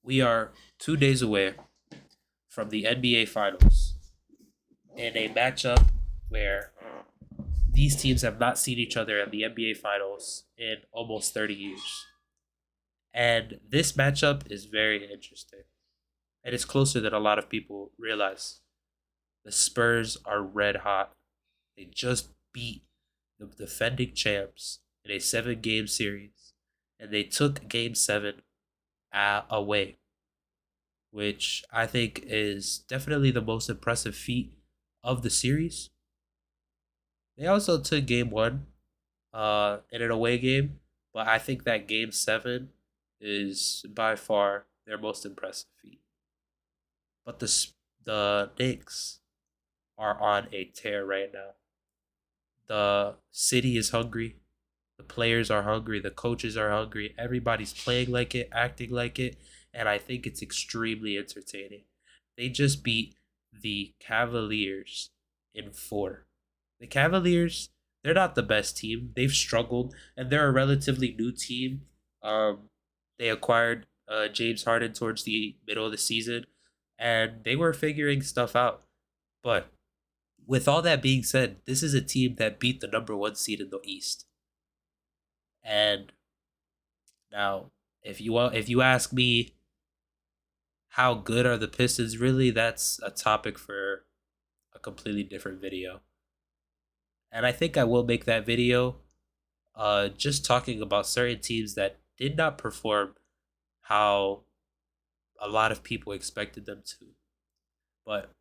We are 2 days away from the NBA Finals in a matchup where these teams have not seen each other at the NBA Finals in almost 30 years. And this matchup is very interesting. And it's closer than a lot of people realize. The Spurs are red hot. They just beat the defending champs in a 7 game series. And they took game seven away, which I think is definitely the most impressive feat of the series. They also took game one in an away game, but I think that game seven is by far their most impressive feat. But the Knicks are on a tear right now. The city is hungry. The players are hungry. The coaches are hungry. Everybody's playing like it, acting like it, and I think it's extremely entertaining. They just beat the Cavaliers in four. The Cavaliers, they're not the best team. They've struggled, and they're a relatively new team. They acquired James Harden towards the middle of the season, and they were figuring stuff out. But with all that being said, this is a team that beat the number one seed in the East. And now, if you ask me how good are the Pistons really, that's a topic for a completely different video. And I think I will make that video just talking about certain teams that did not perform how a lot of people expected them to. But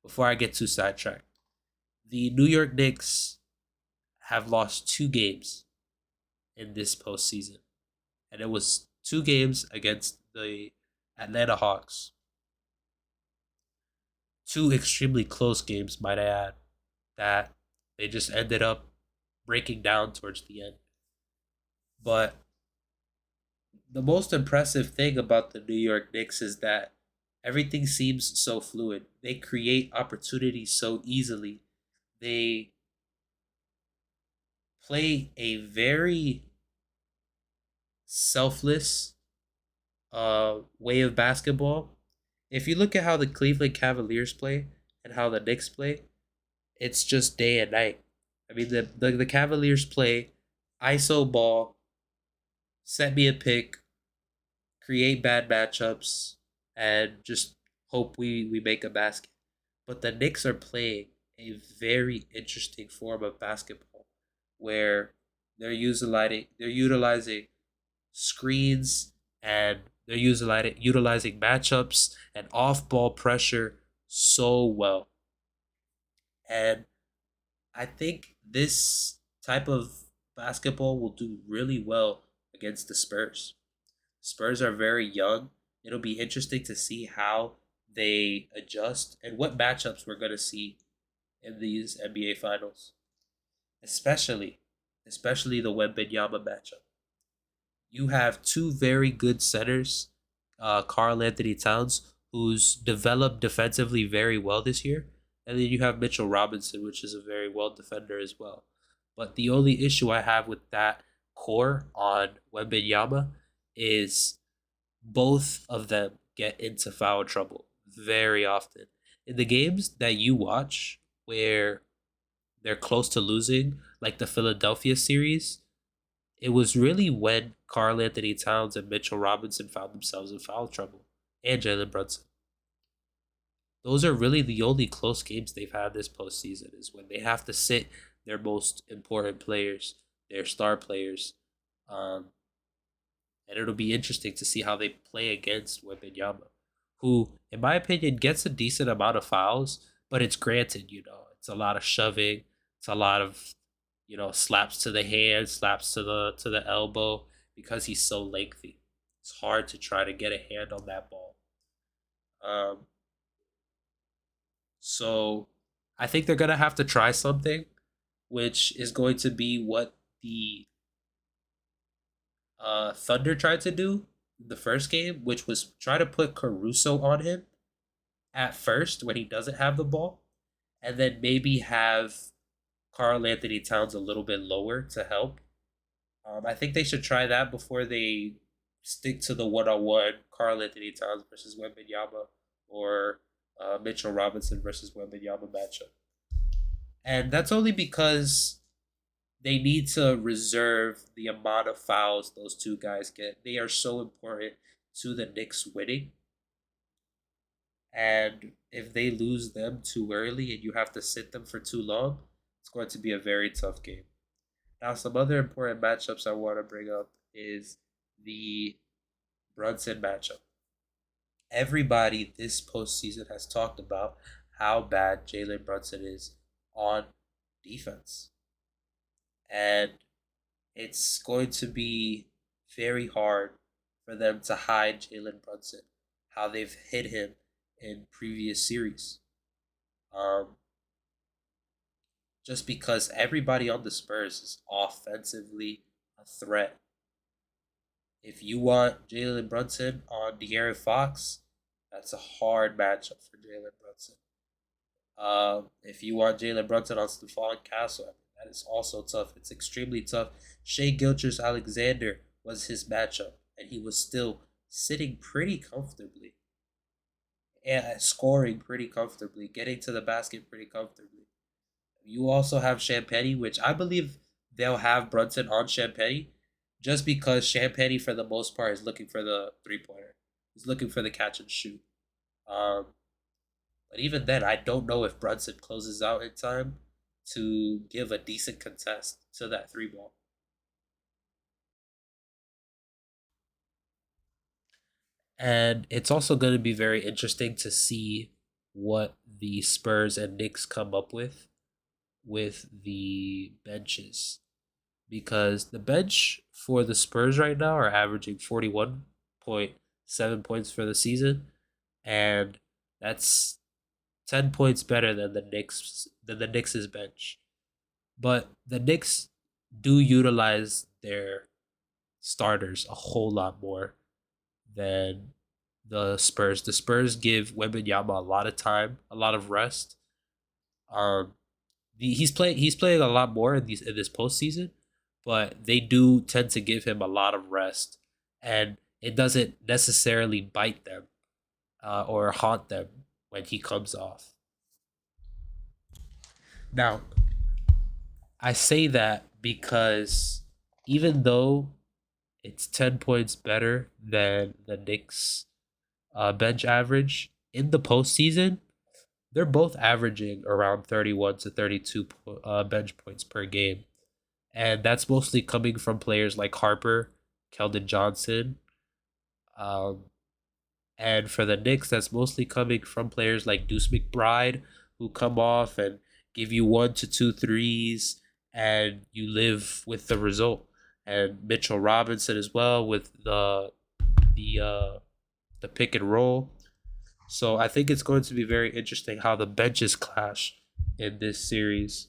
before I get too sidetracked, the New York Knicks have lost 2 games in this postseason. And it was 2 games against the Atlanta Hawks. Two extremely close games, might I add, that they just ended up breaking down towards the end. But the most impressive thing about the New York Knicks is that everything seems so fluid. They create opportunities so easily. They play a very selfless way of basketball. If you look at how the Cleveland Cavaliers play and how the Knicks play, it's just day and night. I mean, the Cavaliers play ISO ball, set me a pick, create bad matchups, and just hope we make a basket. But the Knicks are playing a very interesting form of basketball where they're utilizing screens and they're utilizing matchups and off ball pressure so well. And I think this type of basketball will do really well against the Spurs. Spurs are very young. It'll be interesting to see how they adjust and what matchups we're going to see in these NBA finals. Especially especially the Wembenyama matchup. You have two very good centers, Carl Anthony Towns, who's developed defensively very well this year, and then you have Mitchell Robinson, which is a very well defender as well. But the only issue I have with that core on Wembenyama is both of them get into foul trouble very often. In the games that you watch where they're close to losing, like the Philadelphia series, it was really when Carl Anthony Towns and Mitchell Robinson found themselves in foul trouble, and Jalen Brunson. Those are really the only close games they've had this postseason, is when they have to sit their most important players, their star players. Um, and it'll be interesting to see how they play against Wembanyama, who, in my opinion, gets a decent amount of fouls, but it's granted, it's a lot of shoving, it's a lot of, slaps to the hand, slaps to the elbow, because he's so lengthy. It's hard to try to get a hand on that ball. Um, so I think they're gonna have to try something, which is going to be what the Thunder tried to do the first game, which was try to put Caruso on him at first when he doesn't have the ball, and then maybe have Carl Anthony Towns a little bit lower to help. I think they should try that before they stick to the one-on-one Karl Anthony Towns versus Wembanyama or Mitchell Robinson versus Wembanyama matchup. And that's only because they need to reserve the amount of fouls those two guys get. They are so important to the Knicks winning. And if they lose them too early and you have to sit them for too long, it's going to be a very tough game. Now, some other important matchups I want to bring up is the Brunson matchup. Everybody this postseason has talked about how bad Jalen Brunson is on defense. And it's going to be very hard for them to hide Jalen Brunson, how they've hid him in previous series. Um, just because everybody on the Spurs is offensively a threat. If you want Jalen Brunson on De'Aaron Fox, that's a hard matchup for Jalen Brunson. If you want Jalen Brunson on Stephon Castle, I mean, that is also tough. It's extremely tough. Shea Gilchrist Alexander was his matchup, and he was still sitting pretty comfortably and scoring pretty comfortably, getting to the basket pretty comfortably. You also have Champagny, which I believe they'll have Brunson on Champagny just because Champagny, for the most part, is looking for the 3-pointer. He's looking for the catch and shoot. Um, but even then, I don't know if Brunson closes out in time to give a decent contest to that 3 ball. And it's also going to be very interesting to see what the Spurs and Knicks come up with the benches, because the bench for the Spurs right now are averaging 41.7 points for the season, and that's 10 points better than the Knicks' bench. But the Knicks do utilize their starters a whole lot more than the Spurs. The Spurs give Wembanyama a lot of time, a lot of rest. Um, he's playing a lot more in this postseason, but they do tend to give him a lot of rest, and it doesn't necessarily bite them or haunt them when he comes off. Now, I say that because even though it's 10 points better than the Knicks bench average in the postseason, they're both averaging around 31 to 32 bench points per game. And that's mostly coming from players like Harper, Keldon Johnson. Um, and for the Knicks, that's mostly coming from players like Deuce McBride, who come off and give you one to two threes, and you live with the result. And Mitchell Robinson as well with the uh, the pick and roll. So I think it's going to be very interesting how the benches clash in this series.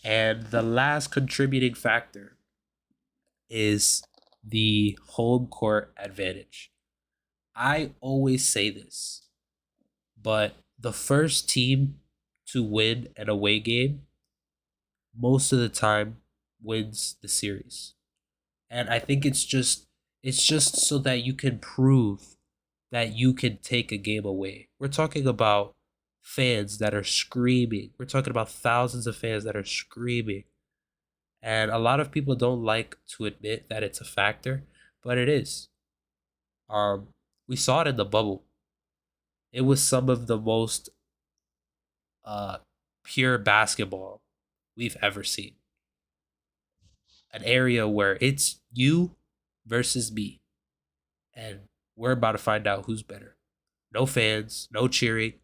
And the last contributing factor is the home court advantage. I always say this, but the first team to win an away game most of the time wins the series. And I think it's just so that you can prove that you can take a game away. We're talking about fans that are screaming. We're talking about thousands of fans that are screaming. And a lot of people don't like to admit that it's a factor, but it is. Um, we saw it in the bubble. It was some of the most uh, pure basketball we've ever seen. An area where it's you versus me, and we're about to find out who's better. No fans, no cheering,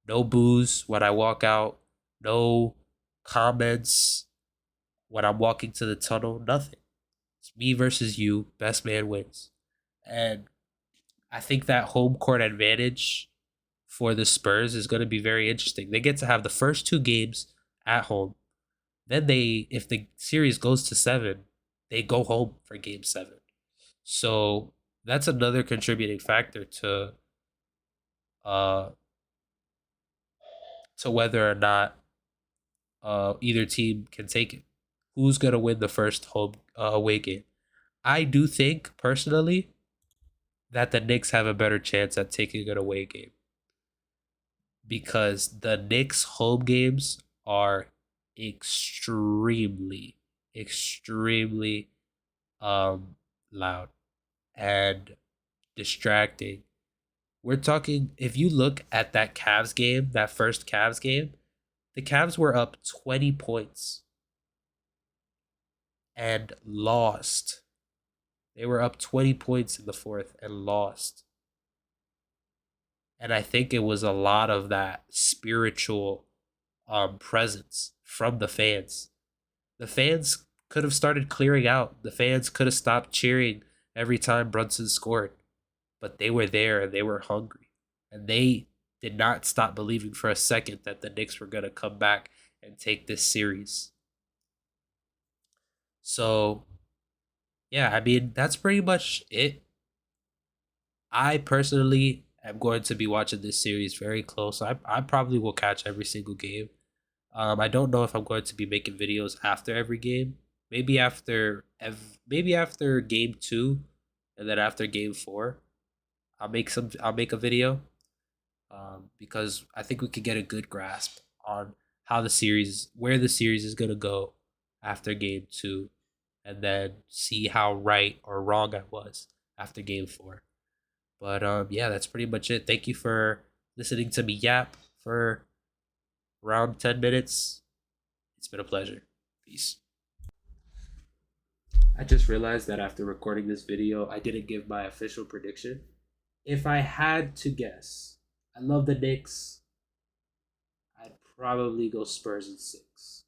no booze when I walk out, no comments when I'm walking to the tunnel, nothing. It's me versus you, best man wins. And I think that home court advantage for the Spurs is going to be very interesting. They get to have the first two games at home. Then if the series goes to seven, they go home for game seven. So that's another contributing factor uh to whether or not either team can take it. Who's gonna win the first home away game? I do think personally that the Knicks have a better chance at taking an away game because the Knicks home games are extremely, extremely loud and distracting. We're talking if you look at that Cavs game, that first Cavs game, the Cavs were up 20 points and lost. They were up 20 points in the fourth and lost. And I think it was a lot of that spiritual presence from the fans. The fans could have started clearing out. The fans could have stopped cheering every time Brunson scored. But they were there and they were hungry. And they did not stop believing for a second that the Knicks were going to come back and take this series. So, yeah, I mean, that's pretty much it. I personally am going to be watching this series very close. I probably will catch every single game. I don't know if I'm going to be making videos after every game. Maybe maybe after game 2 and then after game 4, I'll make a video because I think we could get a good grasp on where the series is gonna go after game 2, and then see how right or wrong I was after game 4. But yeah, that's pretty much it. Thank you for listening to me yap for around 10 minutes. It's been a pleasure. Peace. I just realized that after recording this video, I didn't give my official prediction. If I had to guess, I love the Knicks. I'd probably go Spurs in 6.